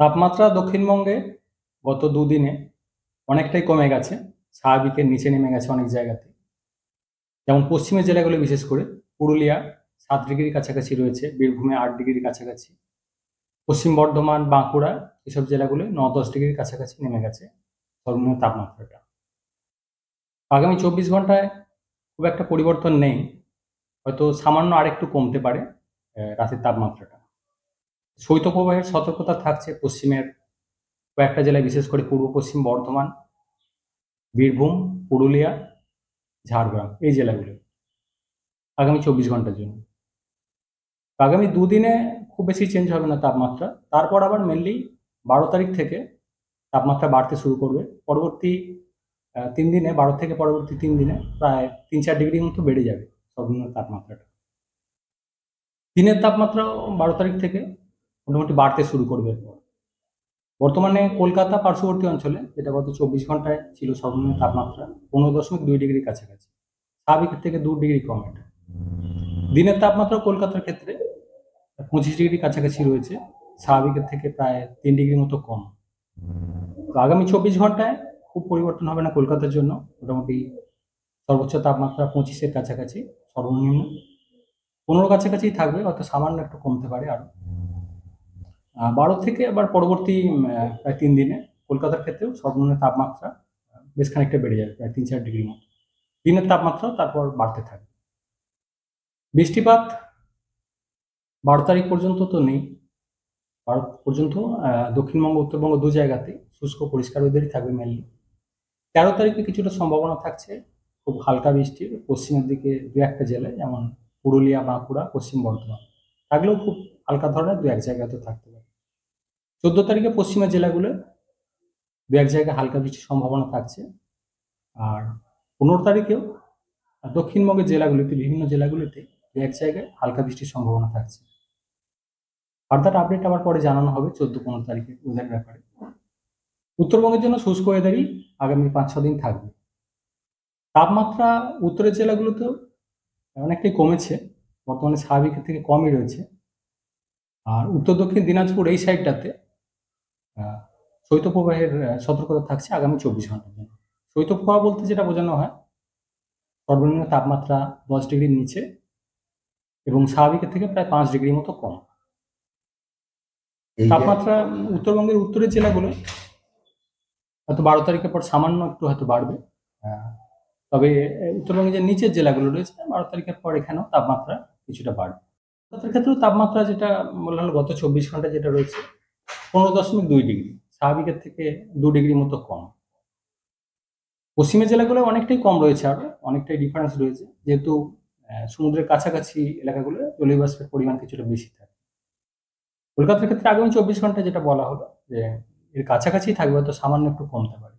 তাপমাত্রা দক্ষিণবঙ্গে গত দুদিনে অনেকটাই কমে গেছে। স্বাভাবিকের নিচে নেমে গেছে অনেক জায়গাতে। যেমন পশ্চিমের জেলাগুলো বিশেষ করে পুরুলিয়া 7 ডিগ্রির কাছাকাছি রয়েছে, বীরভূমে 8 ডিগ্রির কাছাকাছি, পশ্চিম বর্ধমান, বাঁকুড়া এসব জেলাগুলো 9-10 ডিগ্রির কাছাকাছি নেমে গেছে সর্বনিম্ন তাপমাত্রাটা। আগামী 24 ঘন্টায় খুব একটা পরিবর্তন নেই, হয়তো সামান্য আরেকটু কমতে পারে রাতের তাপমাত্রাটা। শৈত্যপ্রবাহের সতর্কতা থাকছে পশ্চিমের কয়েকটা জেলায়, বিশেষ করে পূর্ব পশ্চিম বর্ধমান, বীরভূম, পুরুলিয়া, ঝাড়গ্রাম এই জেলাগুলো আগামী 24 ঘন্টার জন্য। আগামী দুদিনে খুব বেশি চেঞ্জ হবে না তাপমাত্রা, তারপর আবার মেনলি 12 তারিখ থেকে তাপমাত্রা বাড়তে শুরু করবে। পরবর্তী 3 দিনে, 12 থেকে পরবর্তী 3 দিনে প্রায় 3-4 ডিগ্রির মতো বেড়ে যাবে সর্বনিম্ন তাপমাত্রাটা। দিনের তাপমাত্রা 12 তারিখ থেকে মোটামুটি বাড়তে শুরু করবে। এরপর বর্তমানে কলকাতা পার্শ্ববর্তী অঞ্চলে, যেটা গত 24 ঘন্টায় ছিল সর্বনিম্ন তাপমাত্রা 15.2 ডিগ্রির কাছাকাছি, স্বাভাবিকের থেকে 2 ডিগ্রি কম। এটা দিনের তাপমাত্রা কলকাতার ক্ষেত্রে 25 ডিগ্রির কাছাকাছি রয়েছে, স্বাভাবিকের থেকে প্রায় 3 ডিগ্রি মতো কম। তো আগামী 24 ঘন্টায় খুব পরিবর্তন হবে না কলকাতার জন্য। মোটামুটি সর্বোচ্চ তাপমাত্রা 25-এর কাছাকাছি, সর্বনিম্ন 15 কাছাকাছি থাকবে, হয়তো সামান্য একটু কমতে পারে আরো। 12 থেকে আবার পরবর্তী প্রায় 3 দিনে কলকাতার ক্ষেত্রেও সর্বনিম্ন তাপমাত্রা বেশ খানিকটা বেড়ে যাবে, প্রায় 3-4 ডিগ্রি মতো। দিনের তাপমাত্রা তারপর বাড়তে থাকবে। বৃষ্টিপাত 12 তারিখ পর্যন্ত তো নেই। 12 পর্যন্ত দক্ষিণবঙ্গ, উত্তরবঙ্গ দু জায়গাতে শুষ্ক পরিষ্কার ওয়েদারই থাকবে মেনলি। 13 তারিখে কিছুটা সম্ভাবনা থাকছে খুব হালকা বৃষ্টির, পশ্চিমের দিকে 2-1টা জেলায়, যেমন পুরুলিয়া, বাঁকুড়া, পশ্চিম বর্ধমান থাকলেও খুব হালকা ধরনের 2-1 জায়গাতে থাকতে পারে। 14 তারিখে পশ্চিমের জেলাগুলো 2-1 জায়গায় হালকা বৃষ্টির সম্ভাবনা থাকছে। আর 15 তারিখেও দক্ষিণবঙ্গের জেলাগুলিতে, বিভিন্ন জেলাগুলিতে 2-1 জায়গায় হালকা বৃষ্টির সম্ভাবনা থাকছে। ফার্দার আপডেট আবার পরে জানানো হবে 14-15 তারিখে ওয়েদারের ব্যাপারে। উত্তরবঙ্গের জন্য শুষ্ক ওয়েদারই আগামী 5-6 দিন থাকবে। তাপমাত্রা উত্তরের জেলাগুলোতেও অনেকটাই কমেছে, বর্তমানে স্বাভাবিকের থেকে কমই রয়েছে। আর উত্তর দক্ষিণ দিনাজপুর এই সাইডটাতে শৈত্যপ্রবাহের সতর্কতা থাকছে আগামী 24 ঘন্টার জন্য। শৈত্যপ্রবাহ বলতে যেটা বোঝানো হয়, সর্বনিম্ন তাপমাত্রা 10 ডিগ্রির নিচে এবং স্বাভাবিকের থেকে প্রায় 5 ডিগ্রির মতো কম। তাপমাত্রা উত্তরবঙ্গের উত্তরের জেলাগুলো হয়তো 12 তারিখের পর সামান্য একটু হয়তো বাড়বে। তবে উত্তরবঙ্গের যে নিচের জেলাগুলো রয়েছে 12 তারিখের পর এখানেও তাপমাত্রা কিছুটা বাড়বে। কলকাতার ক্ষেত্রেও তাপমাত্রা যেটা বললাম গত 24 ঘন্টা যেটা রয়েছে 15.2 ডিগ্রি, স্বাভাবিকের থেকে 2 ডিগ্রি মতো কম। পশ্চিমের জেলাগুলো অনেকটাই কম রয়েছে, আরো অনেকটাই ডিফারেন্স রয়েছে, যেহেতু সমুদ্রের কাছাকাছি এলাকাগুলো জলীয় বাষ্পের পরিমাণ কিছুটা বেশি থাকে। কলকাতার ক্ষেত্রে আগামী 24 ঘন্টা যেটা বলা হলো যে এর কাছাকাছি থাকবে, হয়তো সামান্য একটু কমতে পারে।